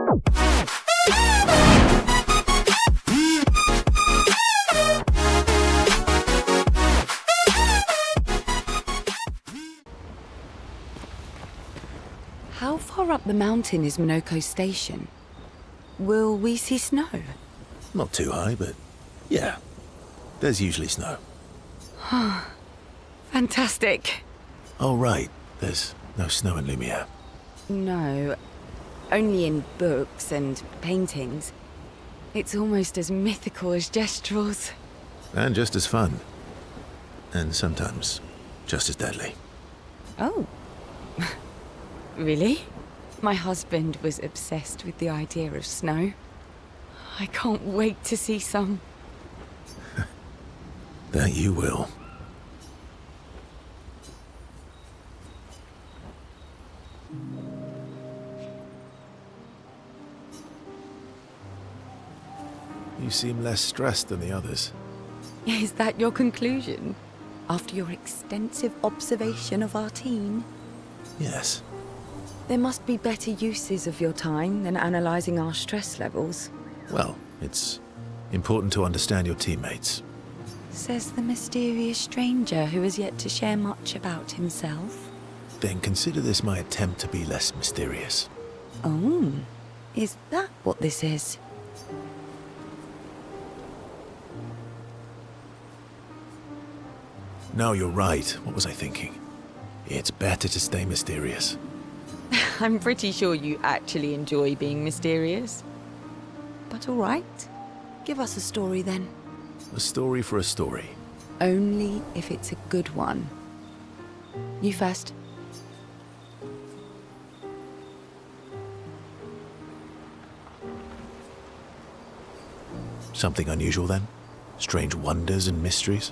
How far up the mountain is Minoko Station? Will we see snow? Not too high, but yeah. There's usually snow. Fantastic. Oh, right. There's no snow in Lumiere. No, only in books and paintings. It's almost as mythical as Gestrels. And just as fun. And sometimes just as deadly. Oh. Really? My husband was obsessed with the idea of snow. I can't wait to see some. That you will. You seem less stressed than the others. Is that your conclusion? After your extensive observation of our team? Yes. There must be better uses of your time than analysing our stress levels. Well, it's important to understand your teammates. Says the mysterious stranger who has yet to share much about himself. Then consider this my attempt to be less mysterious. Oh, is that what this is? No, you're right. What was I thinking? It's better to stay mysterious. I'm pretty sure you actually enjoy being mysterious. But all right. Give us a story then. A story for a story. Only if it's a good one. You first. Something unusual then? Strange wonders and mysteries?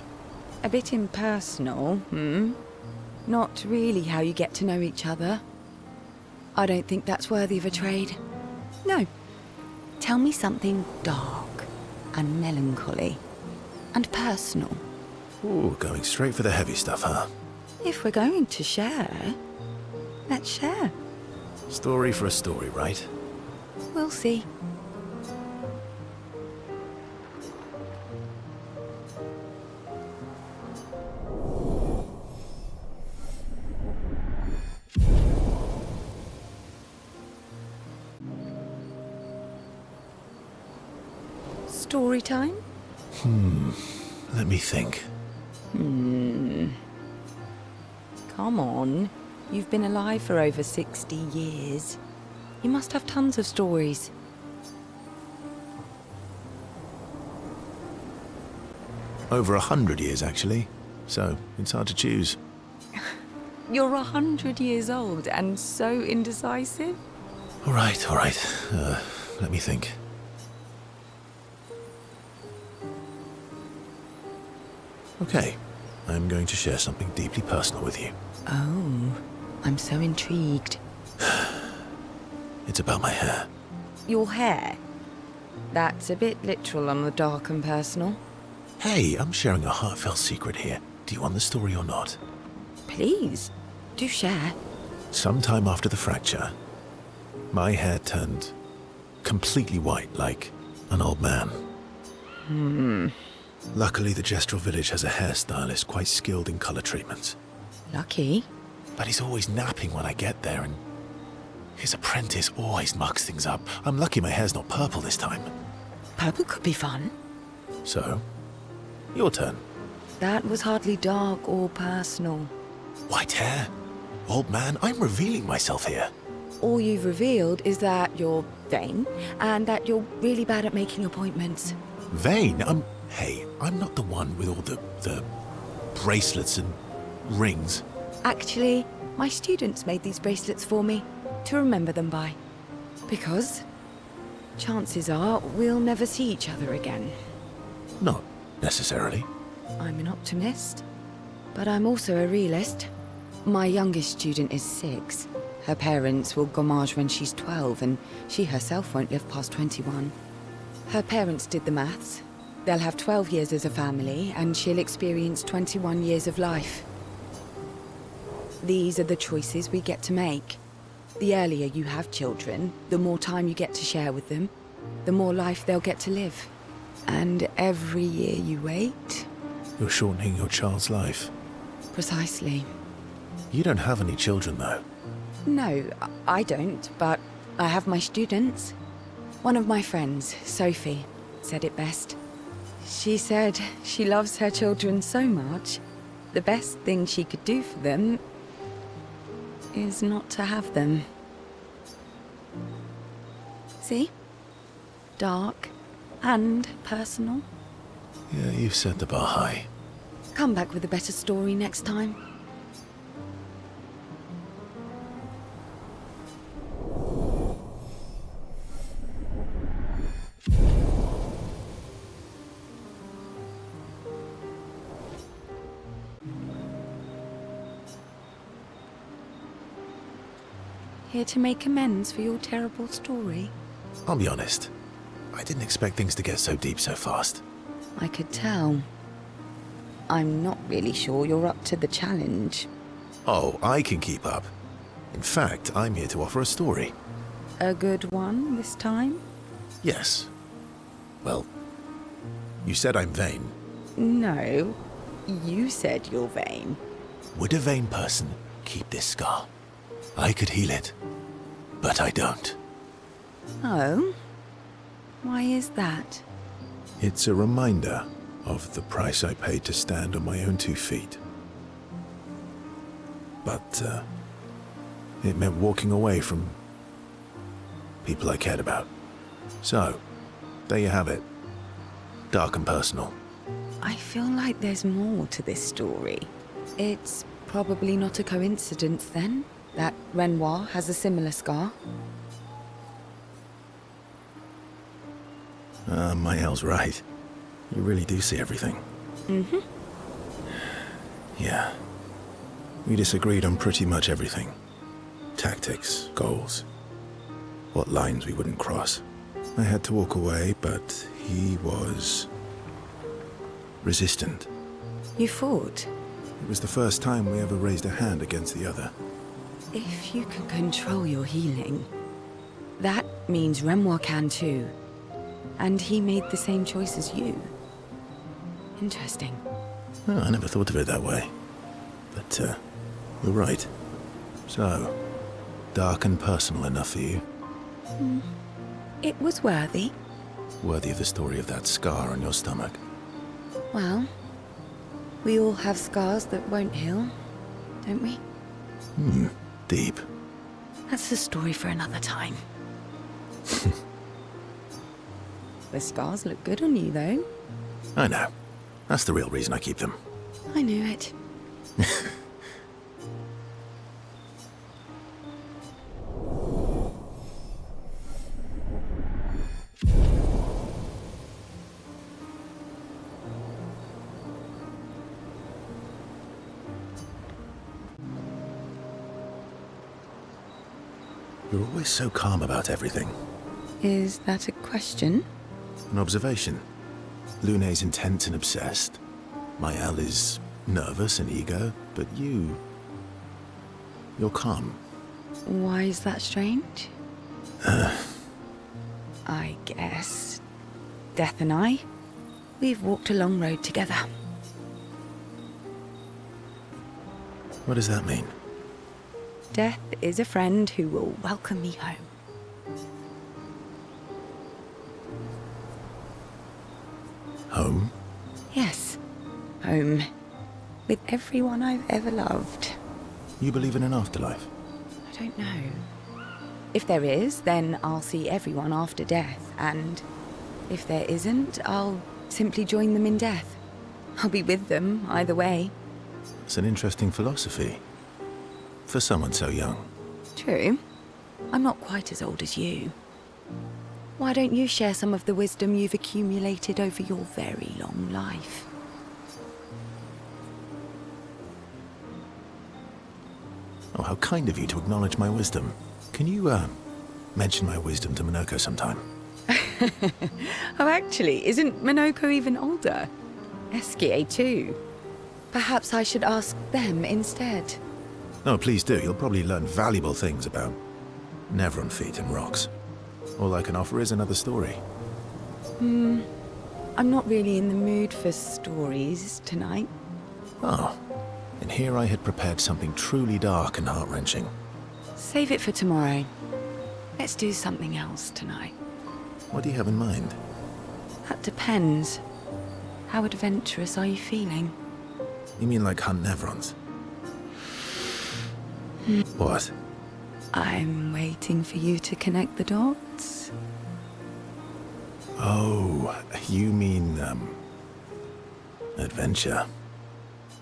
A bit impersonal, Not really how you get to know each other. I don't think that's worthy of a trade. No. Tell me something dark and melancholy and personal. Ooh, going straight for the heavy stuff, huh? If we're going to share, let's share. Story for a story, right? We'll see. Story time? Let me think. Come on. You've been alive for over 60 years. You must have tons of stories. Over 100 years, actually. So, it's hard to choose. You're 100 years old and so indecisive? All right. Let me think. Okay, I'm going to share something deeply personal with you. Oh, I'm so intrigued. It's about my hair. Your hair? That's a bit literal on the dark and personal. Hey, I'm sharing a heartfelt secret here. Do you want the story or not? Please, do share. Sometime after the fracture, my hair turned completely white, like an old man. Luckily, the Gestrel village has a hairstylist quite skilled in color treatments. Lucky. But he's always napping when I get there, and his apprentice always mucks things up. I'm lucky my hair's not purple this time. Purple could be fun. So, your turn. That was hardly dark or personal. White hair? Old man, I'm revealing myself here. All you've revealed is that you're vain, and that you're really bad at making appointments. Vain? Hey, I'm not the one with all the bracelets and rings. Actually, my students made these bracelets for me, to remember them by. Because chances are we'll never see each other again. Not necessarily. I'm an optimist, but I'm also a realist. My youngest student is 6. Her parents will gommage when she's 12, and she herself won't live past 21. Her parents did the maths. They'll have 12 years as a family, and she'll experience 21 years of life. These are the choices we get to make. The earlier you have children, the more time you get to share with them, the more life they'll get to live. And every year you wait... You're shortening your child's life. Precisely. You don't have any children, though. No, I don't, but I have my students. One of my friends, Sophie, said it best. She said she loves her children so much, the best thing she could do for them is not to have them. See? Dark and personal. Yeah, you've set the bar high. Come back with a better story next time. Here to make amends for your terrible story? I'll be honest. I didn't expect things to get so deep so fast. I could tell. I'm not really sure you're up to the challenge. Oh, I can keep up. In fact, I'm here to offer a story. A good one this time? Yes. Well, you said I'm vain. No, you said you're vain. Would a vain person keep this scar? I could heal it, but I don't. Oh? Why is that? It's a reminder of the price I paid to stand on my own 2 feet. But, it meant walking away from people I cared about. So, there you have it. Dark and personal. I feel like there's more to this story. It's probably not a coincidence, then, that Renoir has a similar scar. Maël's right. You really do see everything. Mm-hmm. Yeah. We disagreed on pretty much everything. Tactics, goals, what lines we wouldn't cross. I had to walk away, but he was... resistant. You fought? It was the first time we ever raised a hand against the other. If you can control your healing, that means Renoir can too. And he made the same choice as you. Interesting. Oh, I never thought of it that way. But, you're right. So, dark and personal enough for you? It was worthy. Worthy of the story of that scar on your stomach. Well, we all have scars that won't heal, don't we? Deep. That's a story for another time. The scars look good on you, though. I know. That's the real reason I keep them. I knew it. You're always so calm about everything. Is that a question? An observation. Lune's intense and obsessed. Maël is nervous and eager, but you're calm. Why is that strange? I guess... Death and I, we've walked a long road together. What does that mean? Death is a friend who will welcome me home. Home? Yes, home. With everyone I've ever loved. You believe in an afterlife? I don't know. If there is, then I'll see everyone after death, and if there isn't, I'll simply join them in death. I'll be with them either way. It's an interesting philosophy. For someone so young. True. I'm not quite as old as you. Why don't you share some of the wisdom you've accumulated over your very long life? Oh, how kind of you to acknowledge my wisdom. Can you, mention my wisdom to Minoko sometime? Oh, actually, isn't Minoko even older? Eskie too. Perhaps I should ask them instead. Oh, please do. You'll probably learn valuable things about Never on feet in rocks. All I can offer is another story. I'm not really in the mood for stories tonight. Oh, and here I had prepared something truly dark and heart-wrenching. Save it for tomorrow. Let's do something else tonight. What do you have in mind? That depends. How adventurous are you feeling? You mean like hunt Nevrons? What? I'm waiting for you to connect the dots. Oh, you mean, adventure.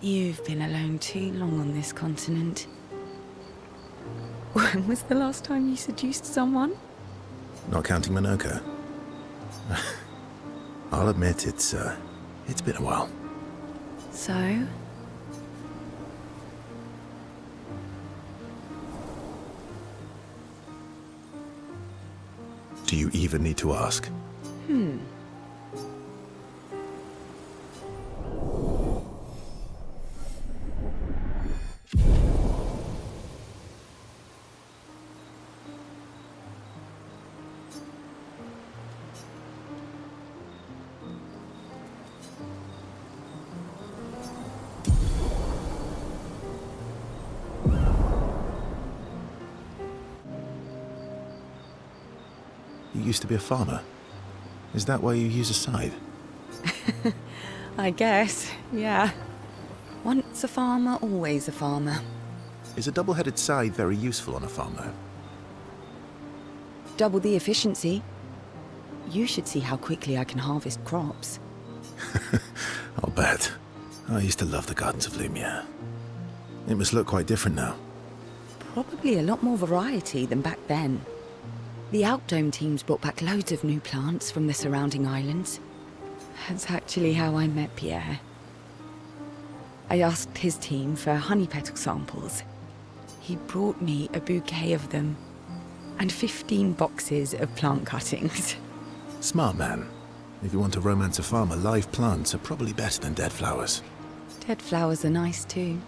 You've been alone too long on this continent. When was the last time you seduced someone? Not counting Minoka. I'll admit it's been a while. So? Do you even need to ask? You used to be a farmer. Is that why you use a scythe? I guess, yeah. Once a farmer, always a farmer. Is a double-headed scythe very useful on a farm, though? Double the efficiency. You should see how quickly I can harvest crops. I'll bet. I used to love the gardens of Lumiere. It must look quite different now. Probably a lot more variety than back then. The Outdome teams brought back loads of new plants from the surrounding islands. That's actually how I met Pierre. I asked his team for honey petal samples. He brought me a bouquet of them, and 15 boxes of plant cuttings. Smart man. If you want to romance a farmer, live plants are probably better than dead flowers. Dead flowers are nice too.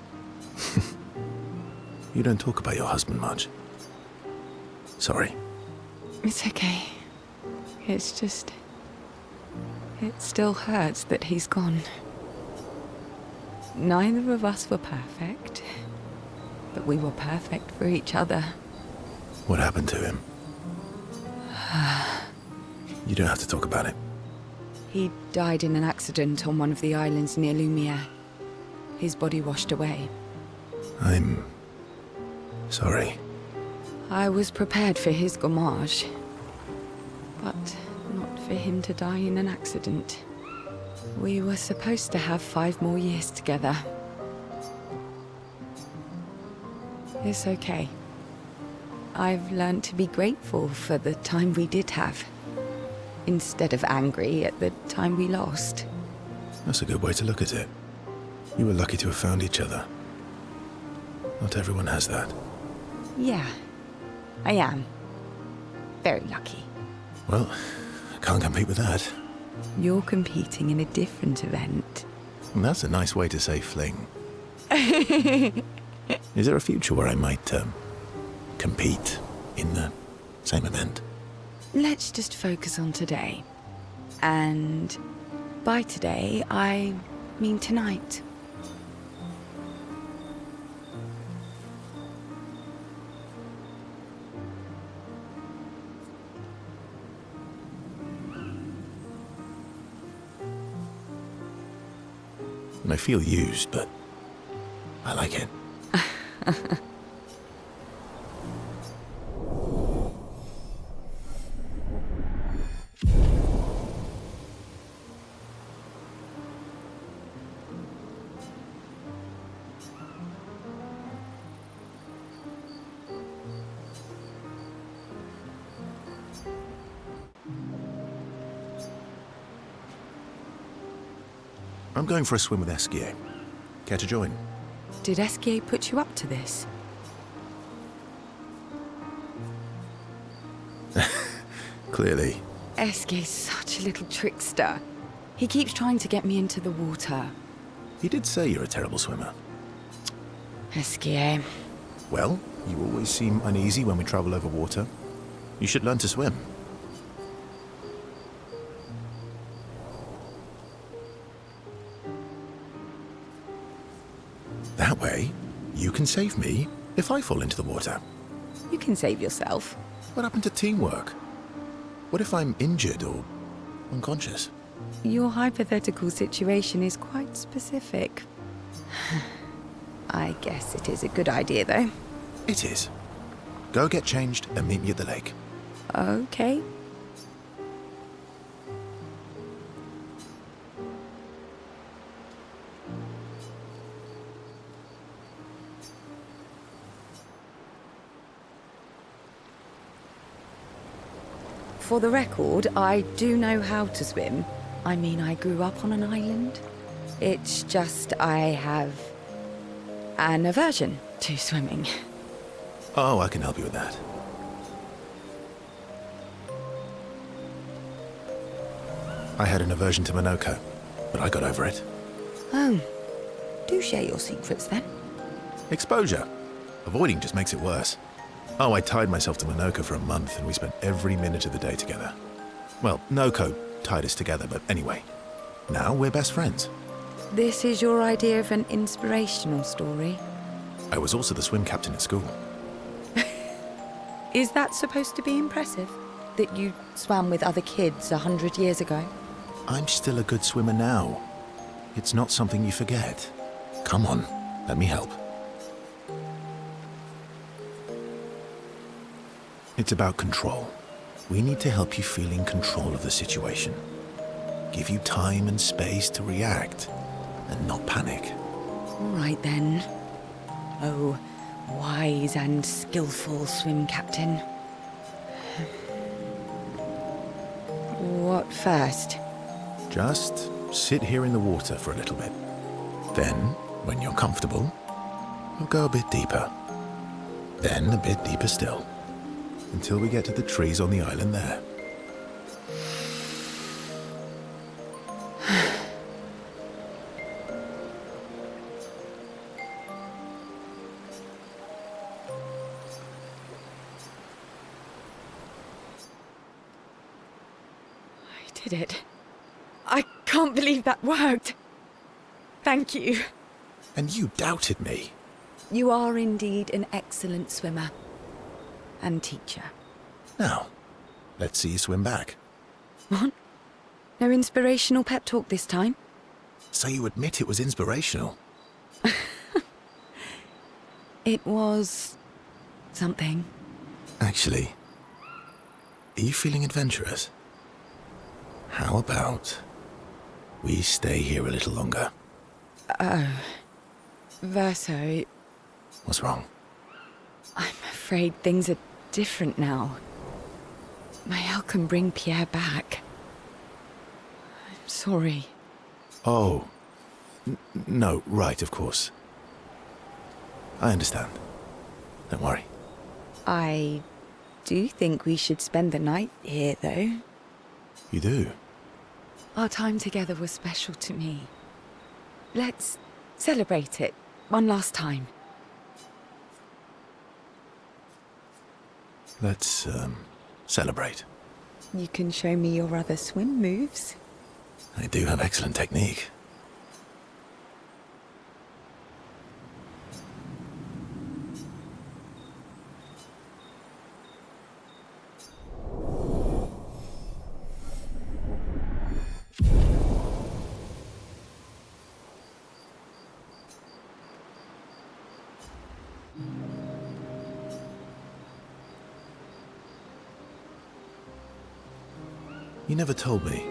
You don't talk about your husband much. Sorry. It's okay. It's just... it still hurts that he's gone. Neither of us were perfect, but we were perfect for each other. What happened to him? You don't have to talk about it. He died in an accident on one of the islands near Lumiere. His body washed away. I'm... sorry. I was prepared for his gommage, but not for him to die in an accident. We were supposed to have 5 more years together. It's okay. I've learned to be grateful for the time we did have, instead of angry at the time we lost. That's a good way to look at it. You were lucky to have found each other. Not everyone has that. Yeah, I am. Very lucky. Well, I can't compete with that. You're competing in a different event. And that's a nice way to say fling. Is there a future where I might, compete in the same event? Let's just focus on today. And by today, I mean tonight. And I feel used, but I like it. I'm going for a swim with Sciel. Care to join? Did Sciel put you up to this? Clearly. Sciel's such a little trickster. He keeps trying to get me into the water. He did say you're a terrible swimmer. Sciel, Well, you always seem uneasy when we travel over water. You should learn to swim. That way, you can save me if I fall into the water. You can save yourself. What happened to teamwork? What if I'm injured or unconscious? Your hypothetical situation is quite specific. I guess it is a good idea, though. It is. Go get changed and meet me at the lake. Okay. For the record, I do know how to swim. I mean, I grew up on an island. It's just I have an aversion to swimming. Oh, I can help you with that. I had an aversion to Minoko, but I got over it. Oh, do share your secrets then. Exposure. Avoiding just makes it worse. Oh, I tied myself to Minoko for a month, and we spent every minute of the day together. Well, Noko tied us together, but anyway. Now we're best friends. This is your idea of an inspirational story? I was also the swim captain at school. Is that supposed to be impressive? That you swam with other kids 100 years ago? I'm still a good swimmer now. It's not something you forget. Come on, let me help. It's about control. We need to help you feel in control of the situation. Give you time and space to react, and not panic. All right then. Oh, wise and skillful swim captain. What first? Just sit here in the water for a little bit. Then, when you're comfortable, we'll go a bit deeper. Then a bit deeper still. Until we get to the trees on the island there. I did it. I can't believe that worked. Thank you. And you doubted me. You are indeed an excellent swimmer. And teacher. Now, let's see you swim back. What? No inspirational pep talk this time? So you admit it was inspirational? It was... something. Actually, are you feeling adventurous? How about we stay here a little longer? Oh. Verso, What's wrong? I'm afraid things are different now. Mayel can bring Pierre back. I'm sorry. Oh. No, right, of course. I understand. Don't worry. I do think we should spend the night here, though. You do? Our time together was special to me. Let's celebrate it one last time. Let's, celebrate. You can show me your other swim moves. I do have excellent technique. You never told me.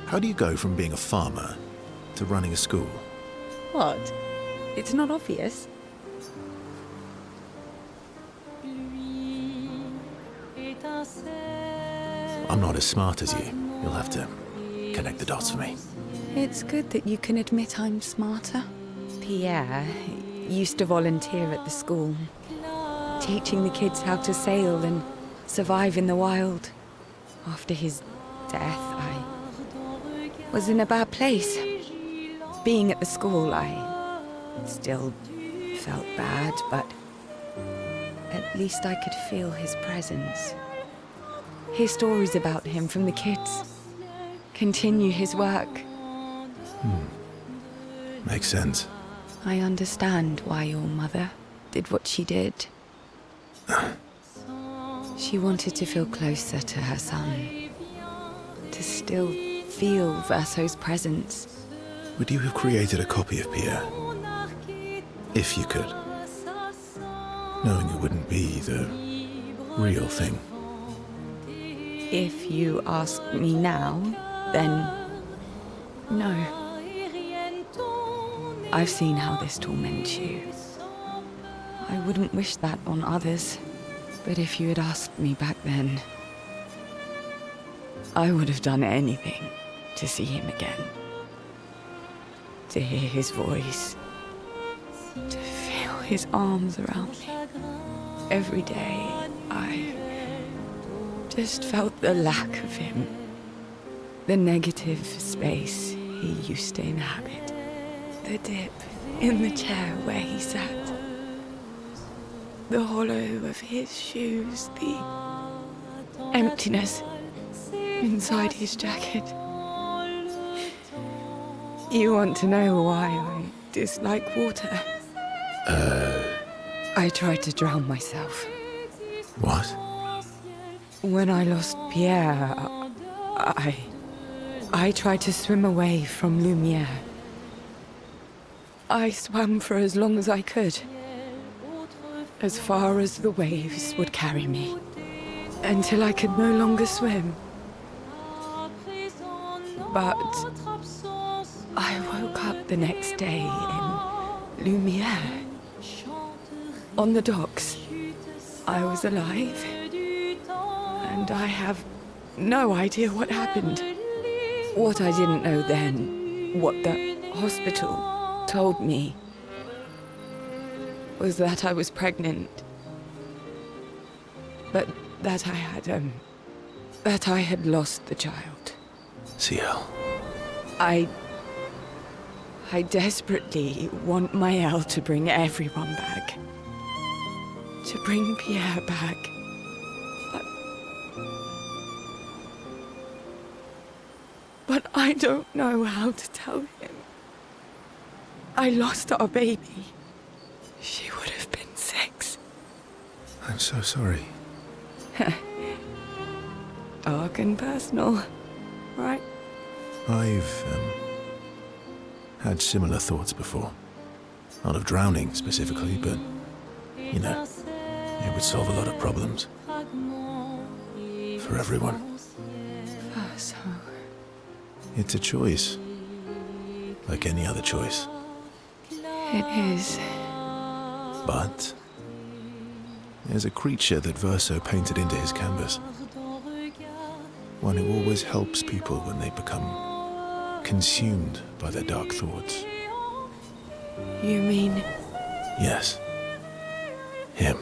How do you go from being a farmer to running a school? What? It's not obvious. I'm not as smart as you. You'll have to connect the dots for me. It's good that you can admit I'm smarter. Pierre used to volunteer at the school, teaching the kids how to sail and survive in the wild. After his death, I was in a bad place. Being at the school, I still felt bad, but at least I could feel his presence. Hear stories about him from the kids. Continue his work. Makes sense. I understand why your mother did what she did. She wanted to feel closer to her son. To still feel Verso's presence. Would you have created a copy of Pierre? If you could. Knowing it wouldn't be the real thing. If you ask me now, then no. I've seen how this torments you. I wouldn't wish that on others, but if you had asked me back then, I would have done anything to see him again. To hear his voice. To feel his arms around me. Every day, I just felt the lack of him. The negative space he used to inhabit. The dip in the chair where he sat. The hollow of his shoes. The emptiness inside his jacket. You want to know why I dislike water? I tried to drown myself. What? When I lost Pierre, I tried to swim away from Lumiere. I swam for as long as I could. As far as the waves would carry me. Until I could no longer swim. But I woke up the next day in Lumiere. On the docks. I was alive. And I have no idea what happened. What I didn't know then, what the hospital told me, was that I was pregnant. But that I had lost the child. Sciel. I desperately want Maëlle to bring everyone back. To bring Pierre back. But I don't know how to tell him. I lost our baby. She would have been 6. I'm so sorry. Dark and personal, right? I've had similar thoughts before. Not of drowning specifically, but, you know, it would solve a lot of problems. For everyone. So, It's a choice. Like any other choice. it is. But there's a creature that Verso painted into his canvas. One who always helps people when they become consumed by their dark thoughts. You mean? Yes. Him.